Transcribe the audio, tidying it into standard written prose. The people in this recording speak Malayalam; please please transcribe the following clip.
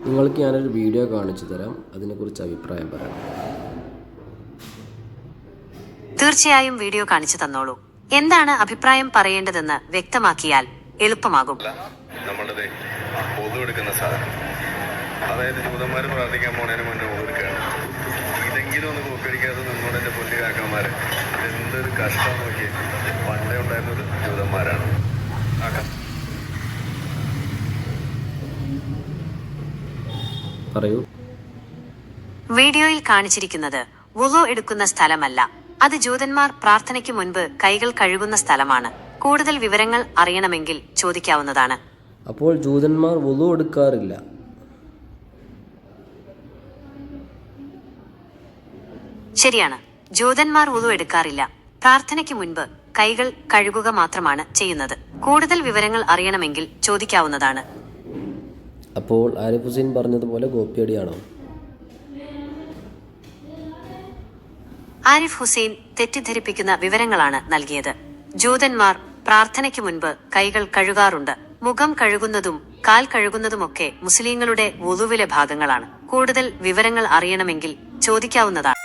നിങ്ങൾക്ക് ഞാനൊരു വീഡിയോ കാണിച്ചു തരാം, അതിനെക്കുറിച്ച് അഭിപ്രായം പറയാം. തീർച്ചയായും വീഡിയോ കാണിച്ചു തന്നോളൂ. എന്താണ് അഭിപ്രായം പറയേണ്ടതെന്ന് വ്യക്തമാക്കിയാൽ എളുപ്പമാകും. നമ്മളുടെ എടുക്കുന്ന സാധനം, അതായത് ജൂതന്മാർ പ്രാർത്ഥിക്കാൻ പോണതിന് മുന്നേ ഒതുക്കുകയാണ്. ഇതെങ്കിലും ഒന്ന് കോപ്പിയടിക്കാതെ നിന്നോട് എൻ്റെ പൊന്നു കാക്കന്മാർ, എന്തൊരു കഷ്ടം നോക്കി. പണ്ടേ ഉണ്ടായിരുന്നത് ജൂതന്മാരാണ്. പറയൂ. വീഡിയോയിൽ കാണിച്ചിരിക്കുന്നത് വുളു എടുക്കുന്ന സ്ഥലമല്ല, അത് ജൂതന്മാർ പ്രാർത്ഥനയ്ക്ക് മുൻപ് കൈകൾ കഴുകുന്ന സ്ഥലമാണ്. കൂടുതൽ വിവരങ്ങൾ അറിയണമെങ്കിൽ ചോദിക്കാവുന്നതാണ്. അപ്പോൾ ജൂതന്മാർ വുളു എടുക്കാറില്ല. ശരിയാണ്, ജൂതന്മാർ വുളു എടുക്കാറില്ല. പ്രാർത്ഥനയ്ക്ക് മുൻപ് കൈകൾ കഴുകുക മാത്രമാണ് ചെയ്യുന്നത്. കൂടുതൽ വിവരങ്ങൾ അറിയണമെങ്കിൽ ചോദിക്കാവുന്നതാണ്. അപ്പോൾ ആരിഫ് ഹുസൈൻ പറഞ്ഞതുപോലെ കോപ്പിയടിയാണോ? ആരിഫ് ഹുസൈൻ തെറ്റിദ്ധരിപ്പിക്കുന്ന വിവരങ്ങളാണ് നൽകിയത്. ജൂതന്മാർ പ്രാർത്ഥനയ്ക്ക് മുൻപ് കൈകൾ കഴുകാറുണ്ട്. മുഖം കഴുകുന്നതും കാൽ കഴുകുന്നതുമൊക്കെ മുസ്ലിങ്ങളുടെ വുളുവിലെ ഭാഗങ്ങളാണ്. കൂടുതൽ വിവരങ്ങൾ അറിയണമെങ്കിൽ ചോദിക്കാവുന്നതാണ്.